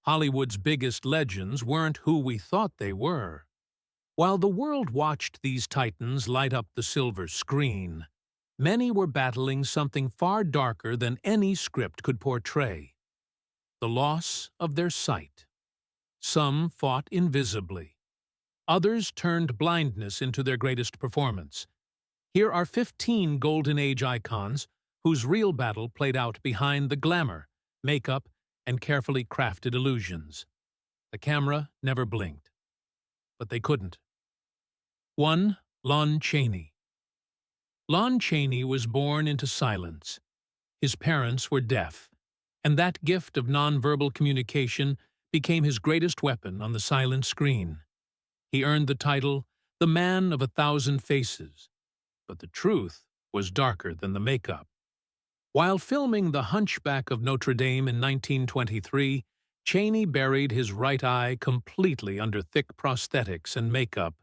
Hollywood's biggest legends weren't who we thought they were. While the world watched these titans light up the silver screen, many were battling something far darker than any script could portray: the loss of their sight. Some fought invisibly. Others turned blindness into their greatest performance. Here are 15 Golden Age icons whose real battle played out behind the glamour, makeup, and carefully crafted illusions. The camera never blinked. But they couldn't. 1. Lon Chaney. Lon Chaney was born into silence. His parents were deaf, and that gift of nonverbal communication became his greatest weapon on the silent screen. He earned the title, the Man of 1,000 Faces, but the truth was darker than the makeup. While filming The Hunchback of Notre Dame in 1923, Chaney buried his right eye completely under thick prosthetics and makeup,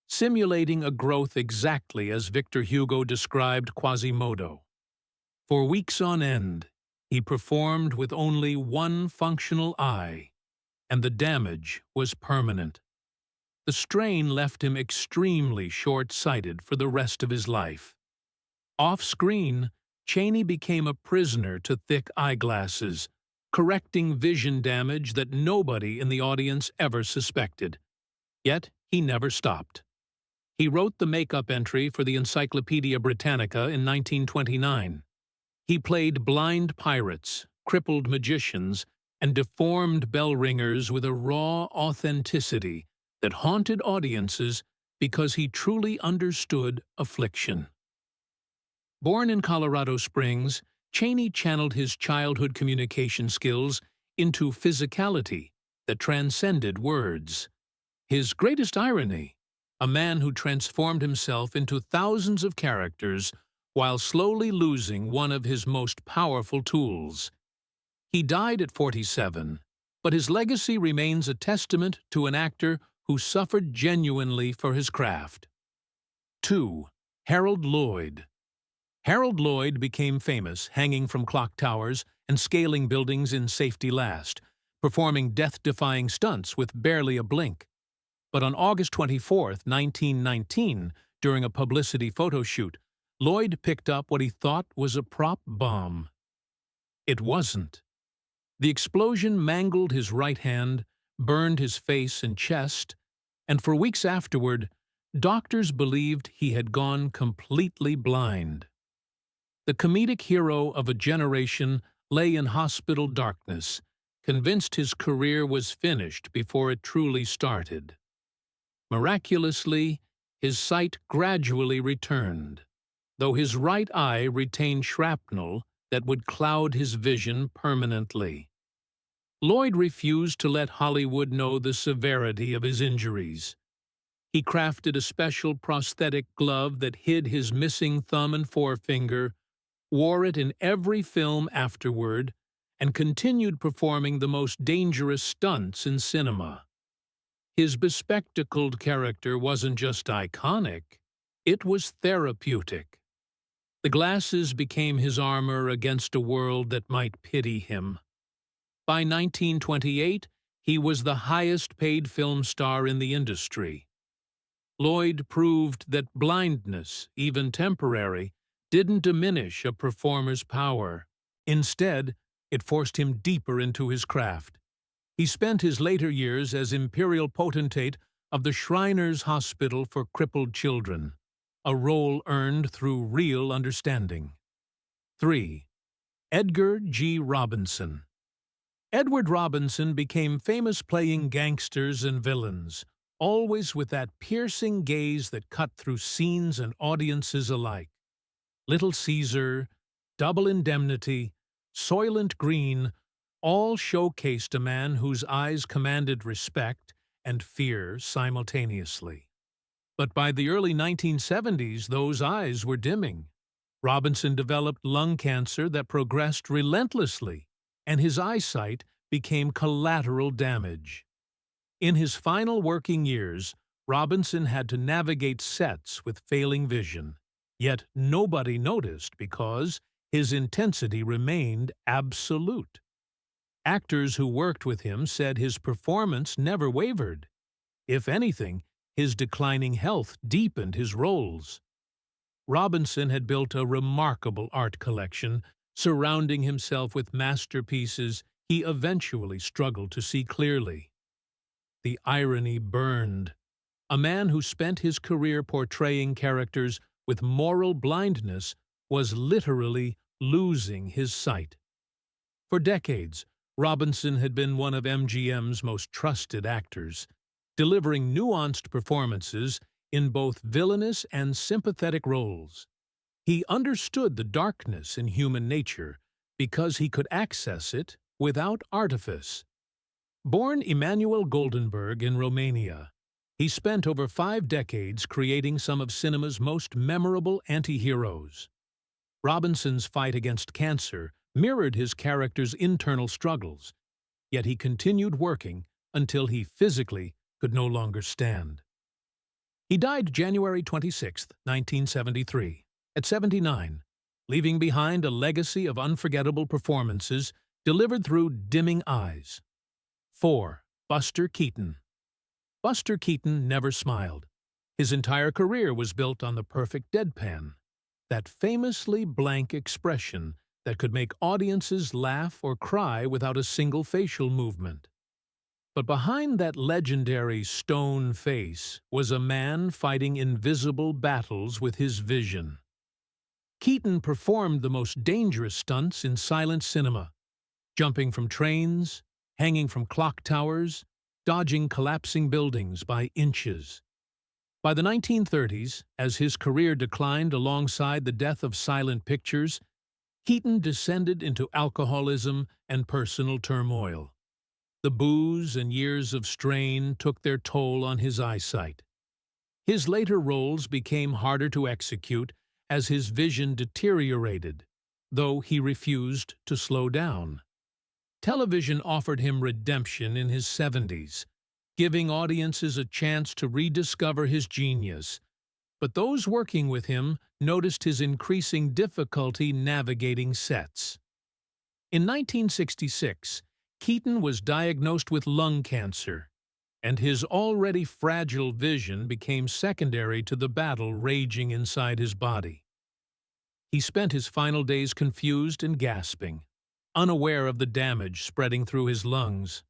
simulating a growth exactly as Victor Hugo described Quasimodo. For weeks on end, he performed with only one functional eye, and the damage was permanent. The strain left him extremely short-sighted for the rest of his life. Off-screen, Chaney became a prisoner to thick eyeglasses, correcting vision damage that nobody in the audience ever suspected. Yet he never stopped. He wrote the makeup entry for the Encyclopedia Britannica in 1929. He played blind pirates, crippled magicians, and deformed bell ringers with a raw authenticity that haunted audiences because he truly understood affliction. Born in Colorado Springs, Chaney channeled his childhood communication skills into physicality that transcended words. His greatest irony: a man who transformed himself into thousands of characters while slowly losing one of his most powerful tools. He died at 47, but his legacy remains a testament to an actor who suffered genuinely for his craft. 2. Harold Lloyd. Harold Lloyd became famous hanging from clock towers and scaling buildings in safety last, performing death-defying stunts with barely a blink. But on August 24, 1919, during a publicity photo shoot, Lloyd picked up what he thought was a prop bomb. It wasn't. The explosion mangled his right hand, burned his face and chest, and for weeks afterward, doctors believed he had gone completely blind. The comedic hero of a generation lay in hospital darkness, convinced his career was finished before it truly started. Miraculously, his sight gradually returned, though his right eye retained shrapnel that would cloud his vision permanently. Lloyd refused to let Hollywood know the severity of his injuries. He crafted a special prosthetic glove that hid his missing thumb and forefinger, wore it in every film afterward, and continued performing the most dangerous stunts in cinema. His bespectacled character wasn't just iconic, it was therapeutic. The glasses became his armor against a world that might pity him. By 1928, he was the highest-paid film star in the industry. Lloyd proved that blindness, even temporary, didn't diminish a performer's power. Instead, it forced him deeper into his craft. He spent his later years as imperial potentate of the Shriners Hospital for Crippled Children, a role earned through real understanding. 3. Edgar G. Robinson. Edward Robinson became famous playing gangsters and villains, always with that piercing gaze that cut through scenes and audiences alike. Little Caesar, Double Indemnity, Soylent Green all showcased a man whose eyes commanded respect and fear simultaneously. But by the early 1970s, those eyes were dimming. Robinson developed lung cancer that progressed relentlessly, and his eyesight became collateral damage. In his final working years, Robinson had to navigate sets with failing vision, yet nobody noticed because his intensity remained absolute. Actors who worked with him said his performance never wavered. If anything, his declining health deepened his roles. Robinson had built a remarkable art collection, surrounding himself with masterpieces he eventually struggled to see clearly. The irony burned. A man who spent his career portraying characters with moral blindness was literally losing his sight. For decades, Robinson had been one of MGM's most trusted actors, delivering nuanced performances in both villainous and sympathetic roles. He understood the darkness in human nature because he could access it without artifice. Born Emanuel Goldenberg in Romania, he spent over 5 decades creating some of cinema's most memorable anti-heroes. Robinson's fight against cancer mirrored his character's internal struggles, yet he continued working until he physically could no longer stand. He died January 26, 1973, at 79, leaving behind a legacy of unforgettable performances delivered through dimming eyes. 4. Buster Keaton. Buster Keaton never smiled. His entire career was built on the perfect deadpan, that famously blank expression that could make audiences laugh or cry without a single facial movement. But behind that legendary stone face was a man fighting invisible battles with his vision. Keaton performed the most dangerous stunts in silent cinema, jumping from trains, hanging from clock towers, dodging collapsing buildings by inches. By the 1930s, as his career declined alongside the death of silent pictures, Keaton descended into alcoholism and personal turmoil. The booze and years of strain took their toll on his eyesight. His later roles became harder to execute as his vision deteriorated, though he refused to slow down. Television offered him redemption in his 70s, giving audiences a chance to rediscover his genius, but those working with him noticed his increasing difficulty navigating sets. In 1966, Keaton was diagnosed with lung cancer, and his already fragile vision became secondary to the battle raging inside his body. He spent his final days confused and gasping, unaware of the damage spreading through his lungs.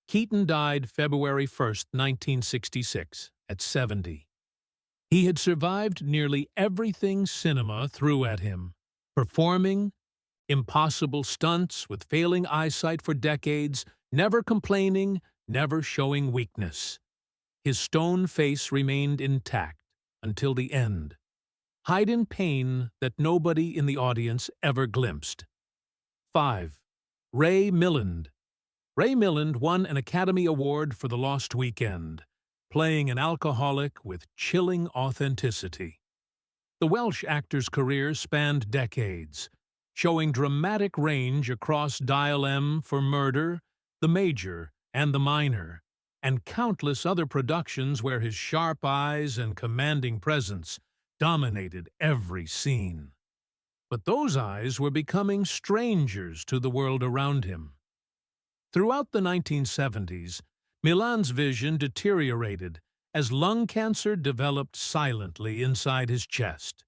Keaton died February 1, 1966, at 70. He had survived nearly everything cinema threw at him, performing impossible stunts with failing eyesight for decades, never complaining, never showing weakness. His stone face remained intact until the end, hiding pain that nobody in the audience ever glimpsed. 5. Ray Milland. Ray Milland won an Academy Award for The Lost Weekend, playing an alcoholic with chilling authenticity. The Welsh actor's career spanned decades, showing dramatic range across Dial M for Murder, The Major, and The Minor, and countless other productions where his sharp eyes and commanding presence dominated every scene. But those eyes were becoming strangers to the world around him. Throughout the 1970s, Milland's vision deteriorated as lung cancer developed silently inside his chest.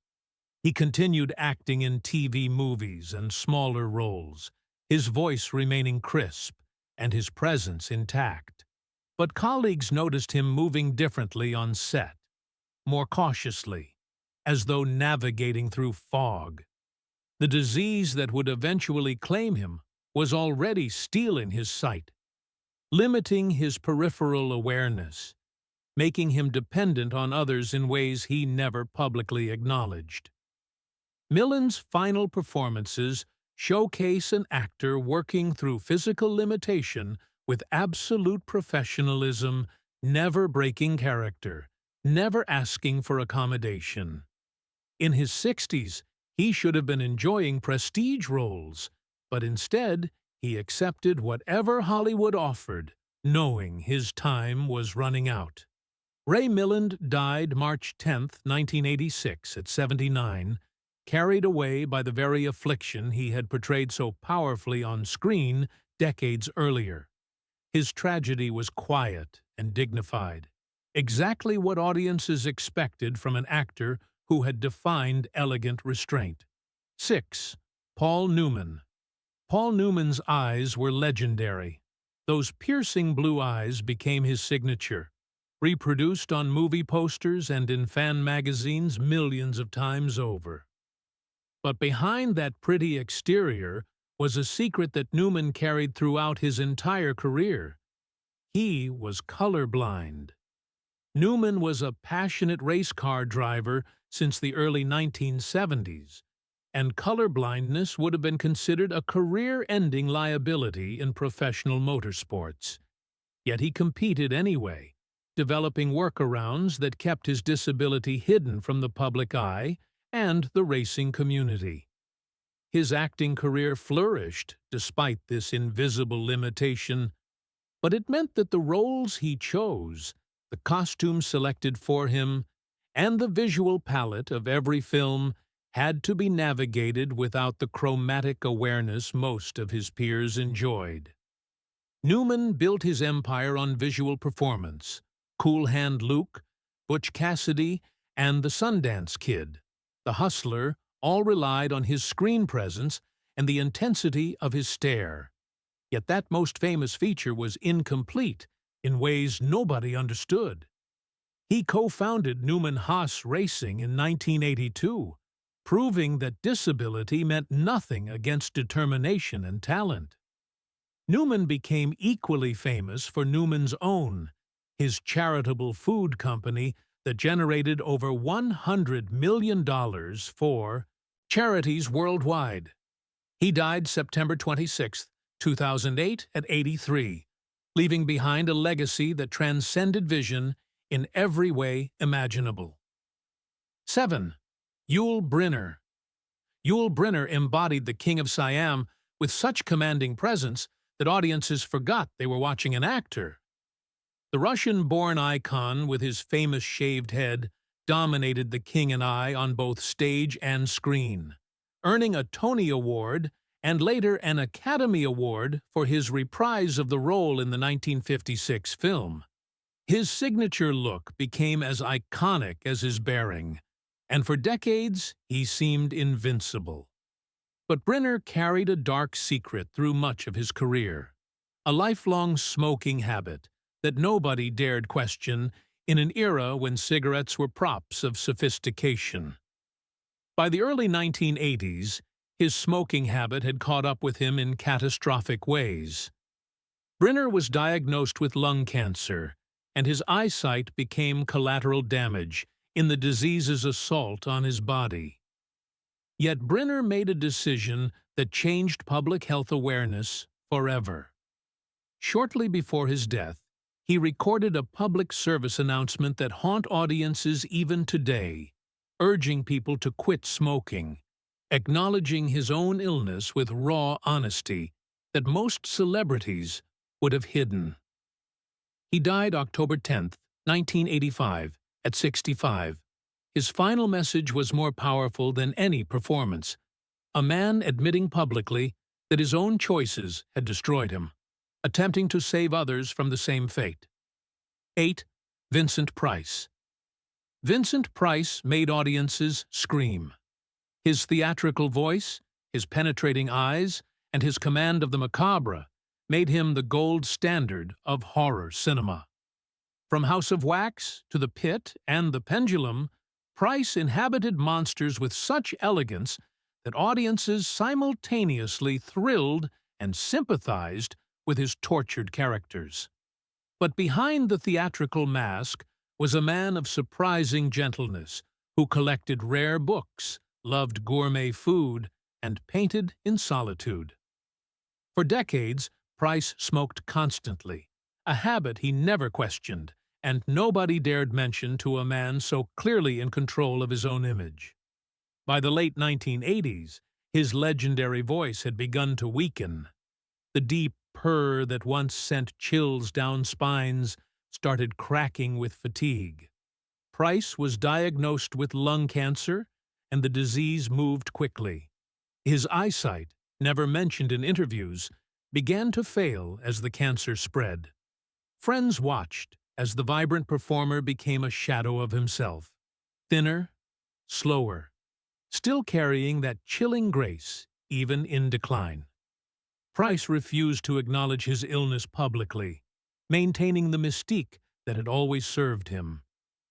He continued acting in TV movies and smaller roles, his voice remaining crisp and his presence intact. But colleagues noticed him moving differently on set, more cautiously, as though navigating through fog. The disease that would eventually claim him was already stealing his sight, limiting his peripheral awareness, making him dependent on others in ways he never publicly acknowledged. Milland's final performances showcase an actor working through physical limitation with absolute professionalism, never breaking character, never asking for accommodation. In his 60s, he should have been enjoying prestige roles, but instead he accepted whatever Hollywood offered, knowing his time was running out. Ray Milland died March 10, 1986, at 79, carried away by the very affliction he had portrayed so powerfully on screen decades earlier. His tragedy was quiet and dignified, exactly what audiences expected from an actor who had defined elegant restraint. 6. Paul Newman. Paul Newman's eyes were legendary. Those piercing blue eyes became his signature, reproduced on movie posters and in fan magazines millions of times over. But behind that pretty exterior was a secret that Newman carried throughout his entire career. He was colorblind. Newman was a passionate race car driver since the early 1970s, and colorblindness would have been considered a career-ending liability in professional motorsports. Yet he competed anyway, developing workarounds that kept his disability hidden from the public eye and the racing community. His acting career flourished despite this invisible limitation, but it meant that the roles he chose, the costumes selected for him, and the visual palette of every film had to be navigated without the chromatic awareness most of his peers enjoyed. Newman built his empire on visual performance. Cool Hand Luke, Butch Cassidy, and the Sundance Kid, the Hustler, all relied on his screen presence and the intensity of his stare. Yet that most famous feature was incomplete in ways nobody understood. He co-founded Newman Haas Racing in 1982, proving that disability meant nothing against determination and talent. Newman became equally famous for Newman's Own, his charitable food company that generated over $100 million for charities worldwide. He died September 26, 2008, at 83, leaving behind a legacy that transcended vision in every way imaginable. 7. Yul Brynner. Yul Brynner embodied the King of Siam with such commanding presence that audiences forgot they were watching an actor. The Russian-born icon with his famous shaved head dominated The King and I on both stage and screen, earning a Tony Award and later an Academy Award for his reprise of the role in the 1956 film. His signature look became as iconic as his bearing, and for decades he seemed invincible. But Brynner carried a dark secret through much of his career, a lifelong smoking habit that nobody dared question in an era when cigarettes were props of sophistication. By the early 1980s, his smoking habit had caught up with him in catastrophic ways. Brynner was diagnosed with lung cancer, and his eyesight became collateral damage in the disease's assault on his body. Yet Brynner made a decision that changed public health awareness forever. Shortly before his death, he recorded a public service announcement that haunts audiences even today, urging people to quit smoking, acknowledging his own illness with raw honesty that most celebrities would have hidden. He died October 10, 1985, at 65. His final message was more powerful than any performance, a man admitting publicly that his own choices had destroyed him, attempting to save others from the same fate. 8. Vincent Price. Vincent Price made audiences scream. His theatrical voice, his penetrating eyes, and his command of the macabre made him the gold standard of horror cinema. From House of Wax to The Pit and The Pendulum, Price inhabited monsters with such elegance that audiences simultaneously thrilled and sympathized with his tortured characters. But behind the theatrical mask was a man of surprising gentleness who collected rare books, loved gourmet food, and painted in solitude. For decades, Price smoked constantly, a habit he never questioned, and nobody dared mention to a man so clearly in control of his own image. By the late 1980s, his legendary voice had begun to weaken. The deep purr that once sent chills down spines started cracking with fatigue. Price was diagnosed with lung cancer, and the disease moved quickly. His eyesight, never mentioned in interviews, began to fail as the cancer spread. Friends watched as the vibrant performer became a shadow of himself, thinner, slower, still carrying that chilling grace even in decline. Price refused to acknowledge his illness publicly, maintaining the mystique that had always served him.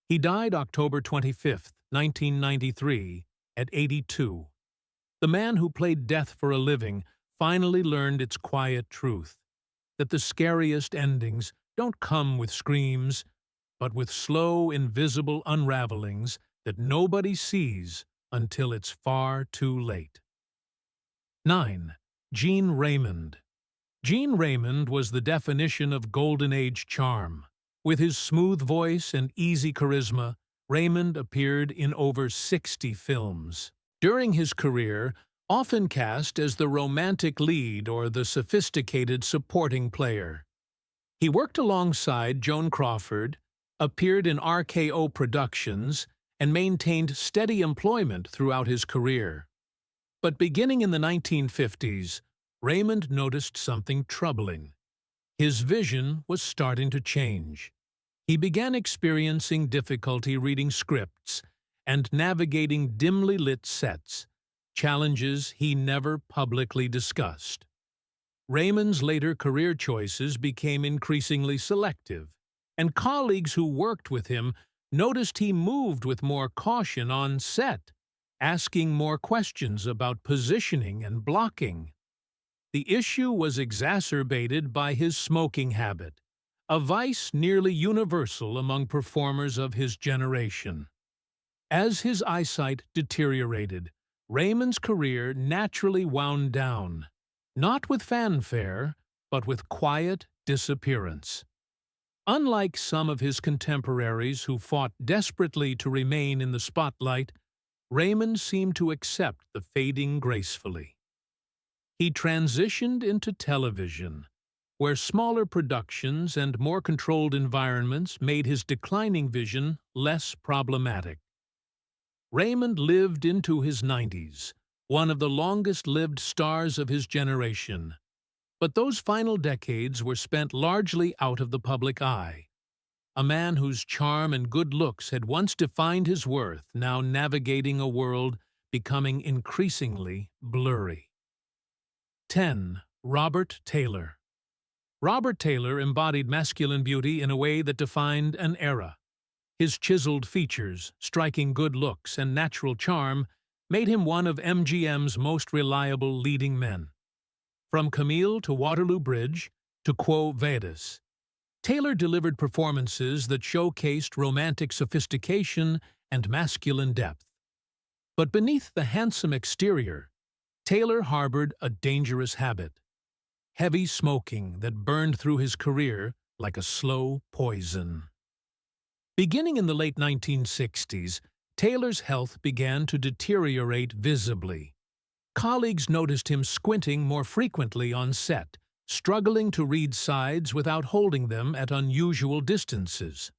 He died October 25, 1993, at 82. The man who played death for a living finally learned its quiet truth, that the scariest endings don't come with screams, but with slow, invisible unravelings that nobody sees until it's far too late. 9. Gene Raymond. Gene Raymond was the definition of Golden Age charm. With his smooth voice and easy charisma, Raymond appeared in over 60 films. During his career, often cast as the romantic lead or the sophisticated supporting player. He worked alongside Joan Crawford, appeared in RKO Productions, and maintained steady employment throughout his career. But beginning in the 1950s, Raymond noticed something troubling. His vision was starting to change. He began experiencing difficulty reading scripts and navigating dimly lit sets, challenges he never publicly discussed. Raymond's later career choices became increasingly selective, and colleagues who worked with him noticed he moved with more caution on set, asking more questions about positioning and blocking. The issue was exacerbated by his smoking habit, a vice nearly universal among performers of his generation. As his eyesight deteriorated, Raymond's career naturally wound down, not with fanfare, but with quiet disappearance. Unlike some of his contemporaries who fought desperately to remain in the spotlight, Raymond seemed to accept the fading gracefully. He transitioned into television, where smaller productions and more controlled environments made his declining vision less problematic. Raymond lived into his 90s, one of the longest-lived stars of his generation. But those final decades were spent largely out of the public eye. A man whose charm and good looks had once defined his worth, now navigating a world becoming increasingly blurry. 10. Robert Taylor. Robert Taylor embodied masculine beauty in a way that defined an era. His chiseled features, striking good looks, and natural charm made him one of MGM's most reliable leading men. From Camille to Waterloo Bridge to Quo Vadis, Taylor delivered performances that showcased romantic sophistication and masculine depth. But beneath the handsome exterior, Taylor harbored a dangerous habit: heavy smoking that burned through his career like a slow poison. Beginning in the late 1960s, Taylor's health began to deteriorate visibly. Colleagues noticed him squinting more frequently on set, struggling to read sides without holding them at unusual distances.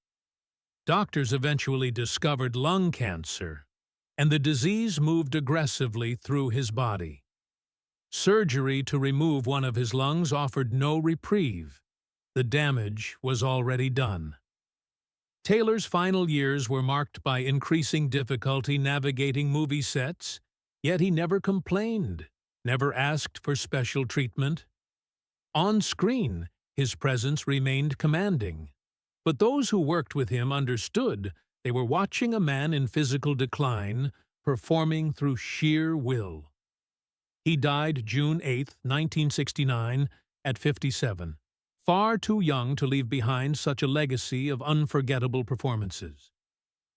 Doctors eventually discovered lung cancer, and the disease moved aggressively through his body. Surgery to remove one of his lungs offered no reprieve. The damage was already done. Taylor's final years were marked by increasing difficulty navigating movie sets, yet he never complained, never asked for special treatment. On screen, his presence remained commanding, but those who worked with him understood they were watching a man in physical decline, performing through sheer will. He died June 8, 1969, at 57, far too young to leave behind such a legacy of unforgettable performances.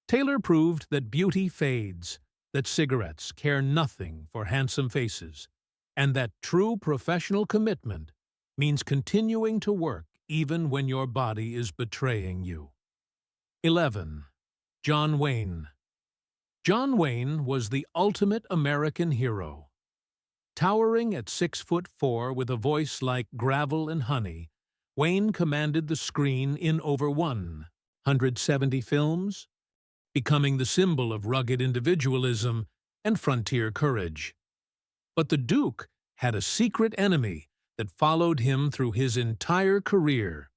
Taylor proved that beauty fades, that cigarettes care nothing for handsome faces, and that true professional commitment means continuing to work even when your body is betraying you. 11. John Wayne. John Wayne was the ultimate American hero. Towering at 6'4" with a voice like gravel and honey, Wayne commanded the screen in over 170 films, becoming the symbol of rugged individualism and frontier courage. But the Duke had a secret enemy that followed him through his entire career.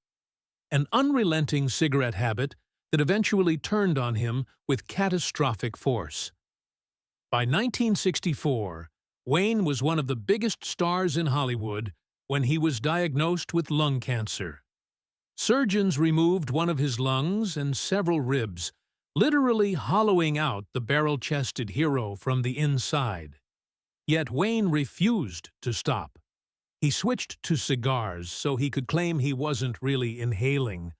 An unrelenting cigarette habit that eventually turned on him with catastrophic force. By 1964, Wayne was one of the biggest stars in Hollywood when he was diagnosed with lung cancer. Surgeons removed one of his lungs and several ribs, literally hollowing out the barrel-chested hero from the inside. Yet Wayne refused to stop. He switched to cigars so he could claim he wasn't really inhaling,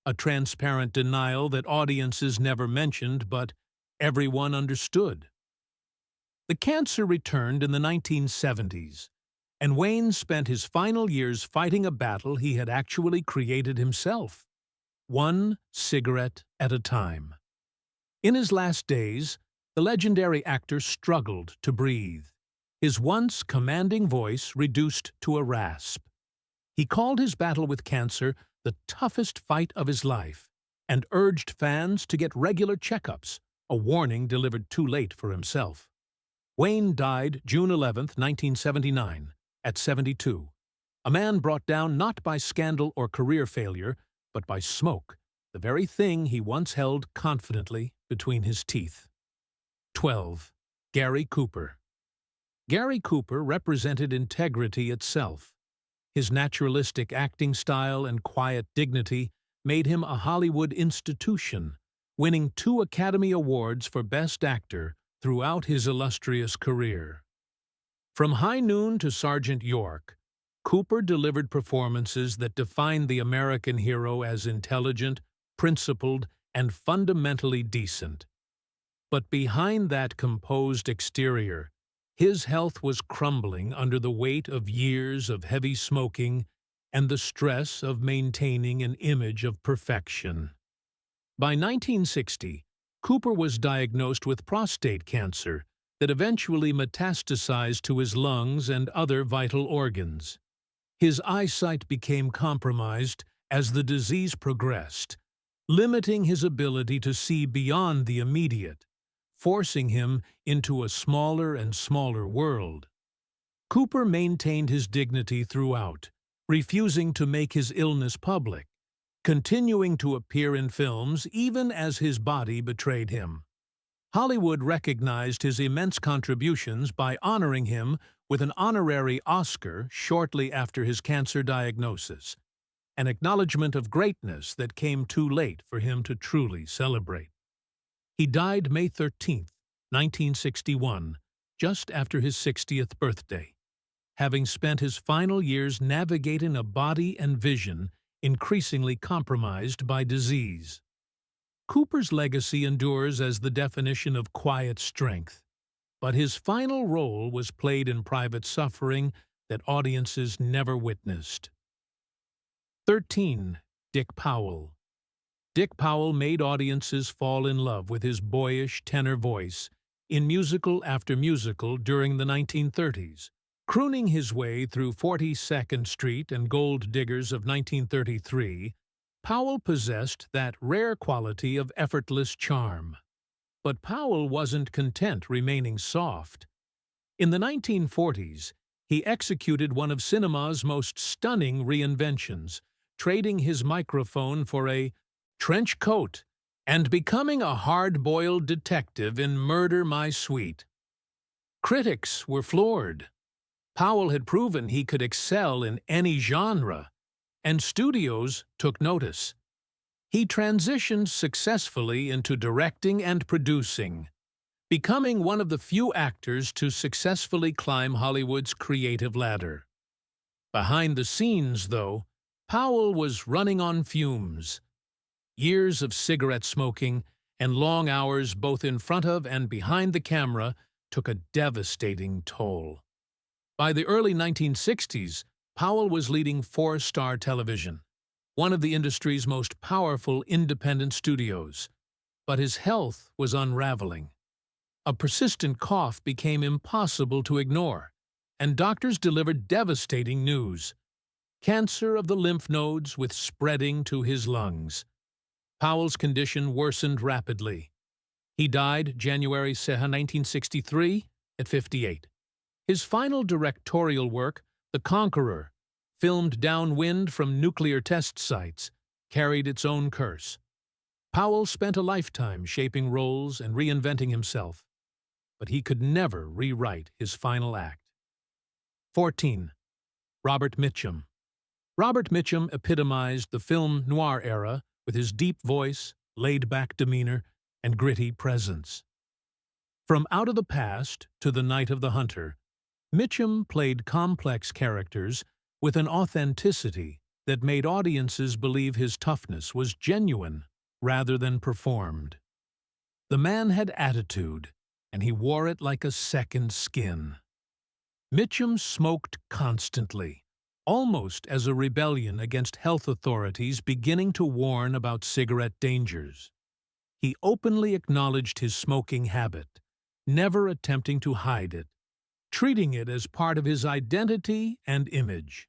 a transparent denial that audiences never mentioned but everyone understood. The cancer returned in the 1970s, and Wayne spent his final years fighting a battle he had actually created himself, one cigarette at a time. In his last days, the legendary actor struggled to breathe, his once commanding voice reduced to a rasp. He called his battle with cancer the toughest fight of his life and urged fans to get regular checkups, a warning delivered too late for himself. Wayne died June 11, 1979, at 72, a man brought down not by scandal or career failure, but by smoke, the very thing he once held confidently between his teeth. 12. Gary Cooper. Gary Cooper represented integrity itself. His naturalistic acting style and quiet dignity made him a Hollywood institution, winning 2 Academy Awards for Best Actor throughout his illustrious career. From High Noon to Sergeant York, Cooper delivered performances that defined the American hero as intelligent, principled, and fundamentally decent. But behind that composed exterior, his health was crumbling under the weight of years of heavy smoking and the stress of maintaining an image of perfection. By 1960, Cooper was diagnosed with prostate cancer that eventually metastasized to his lungs and other vital organs. His eyesight became compromised as the disease progressed, limiting his ability to see beyond the immediate, forcing him into a smaller and smaller world. Cooper maintained his dignity throughout, refusing to make his illness public, continuing to appear in films even as his body betrayed him. Hollywood recognized his immense contributions by honoring him with an honorary Oscar shortly after his cancer diagnosis, an acknowledgement of greatness that came too late for him to truly celebrate. He died May 13, 1961, just after his 60th birthday, having spent his final years navigating a body and vision increasingly compromised by disease. Cooper's legacy endures as the definition of quiet strength, but his final role was played in private suffering that audiences never witnessed. 13. Dick Powell. Dick Powell made audiences fall in love with his boyish tenor voice in musical after musical during the 1930s. Crooning his way through 42nd Street and Gold Diggers of 1933, Powell possessed that rare quality of effortless charm. But Powell wasn't content remaining soft. In the 1940s, he executed one of cinema's most stunning reinventions, trading his microphone for a trench coat and becoming a hard-boiled detective in Murder, My Sweet. Critics were floored. Powell had proven he could excel in any genre, and studios took notice. He transitioned successfully into directing and producing, becoming one of the few actors to successfully climb Hollywood's creative ladder. Behind the scenes, though, Powell was running on fumes. Years of cigarette smoking and long hours both in front of and behind the camera took a devastating toll. By the early 1960s, Powell was leading 4-Star Television, one of the industry's most powerful independent studios, but his health was unraveling. A persistent cough became impossible to ignore, and doctors delivered devastating news: cancer of the lymph nodes with spreading to his lungs. Powell's condition worsened rapidly. He died January 1963 at 58. His final directorial work, The Conqueror, filmed downwind from nuclear test sites, carried its own curse. Powell spent a lifetime shaping roles and reinventing himself, but he could never rewrite his final act. 14. Robert Mitchum. Robert Mitchum epitomized the film noir era with his deep voice, laid-back demeanor, and gritty presence. From Out of the Past to The Night of the Hunter, Mitchum played complex characters with an authenticity that made audiences believe his toughness was genuine rather than performed. The man had attitude, and he wore it like a second skin. Mitchum smoked constantly, almost as a rebellion against health authorities beginning to warn about cigarette dangers. He openly acknowledged his smoking habit, never attempting to hide it, treating it as part of his identity and image.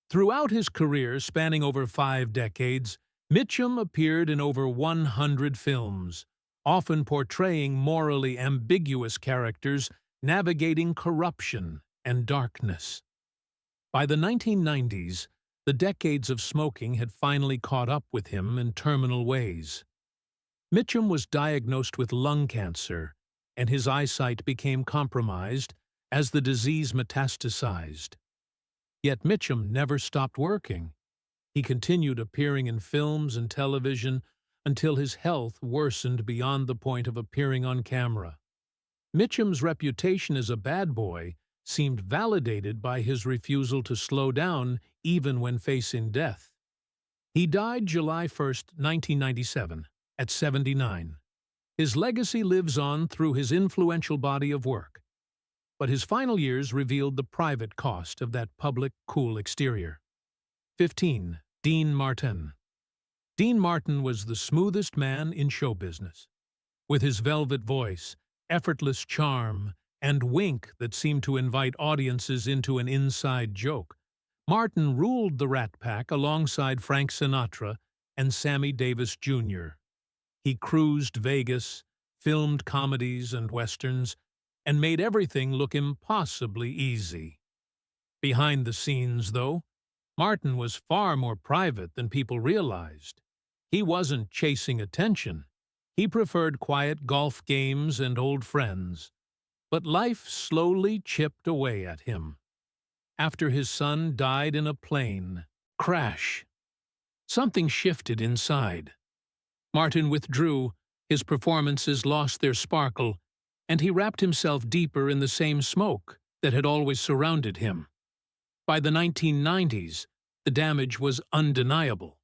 Throughout his career, spanning over 5 decades, Mitchum appeared in over 100 films, often portraying morally ambiguous characters navigating corruption and darkness. By the 1990s, the decades of smoking had finally caught up with him in terminal ways. Mitchum was diagnosed with lung cancer, and his eyesight became compromised as the disease metastasized. Yet Mitchum never stopped working. He continued appearing in films and television until his health worsened beyond the point of appearing on camera. Mitchum's reputation as a bad boy seemed validated by his refusal to slow down even when facing death. He died July 1, 1997, at 79. His legacy lives on through his influential body of work, but his final years revealed the private cost of that public, cool exterior. 15. Dean Martin. Dean Martin was the smoothest man in show business. With his velvet voice, effortless charm, and wink that seemed to invite audiences into an inside joke, Martin ruled the Rat Pack alongside Frank Sinatra and Sammy Davis Jr. He cruised Vegas, filmed comedies and westerns, and made everything look impossibly easy. Behind the scenes, though, Martin was far more private than people realized. He wasn't chasing attention. He preferred quiet golf games and old friends. But life slowly chipped away at him. After his son died in a plane crash, something shifted inside. Martin withdrew, his performances lost their sparkle, and he wrapped himself deeper in the same smoke that had always surrounded him. By the 1990s, the damage was undeniable.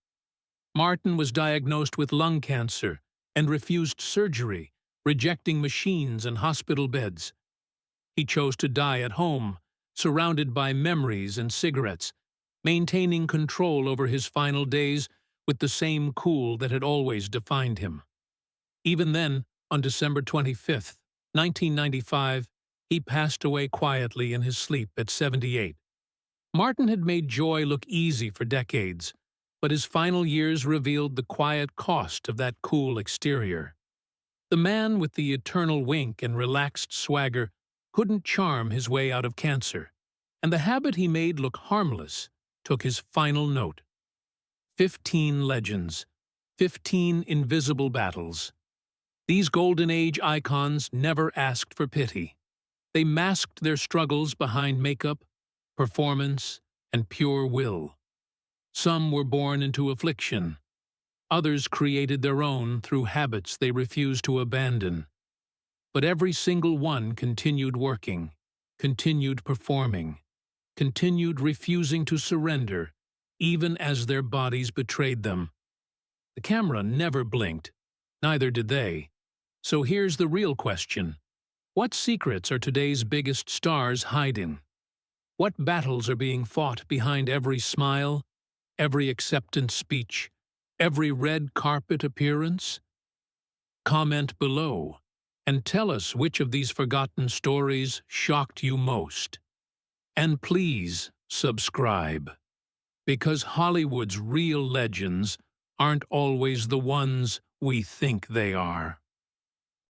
Martin was diagnosed with lung cancer and refused surgery, rejecting machines and hospital beds. He chose to die at home, surrounded by memories and cigarettes, maintaining control over his final days with the same cool that had always defined him. Even then, on December 25, 1995, he passed away quietly in his sleep at 78. Martin had made joy look easy for decades, but his final years revealed the quiet cost of that cool exterior. The man with the eternal wink and relaxed swagger couldn't charm his way out of cancer, and the habit he made look harmless took his final note. 15 legends, 15 invisible battles. These Golden Age icons never asked for pity. They masked their struggles behind makeup, performance, and pure will. Some were born into affliction. Others created their own through habits they refused to abandon. But every single one continued working, continued performing, continued refusing to surrender, even as their bodies betrayed them. The camera never blinked, neither did they. So here's the real question. What secrets are today's biggest stars hiding? What battles are being fought behind every smile, every acceptance speech, every red carpet appearance? Comment below and tell us which of these forgotten stories shocked you most. And please subscribe, because Hollywood's real legends aren't always the ones we think they are.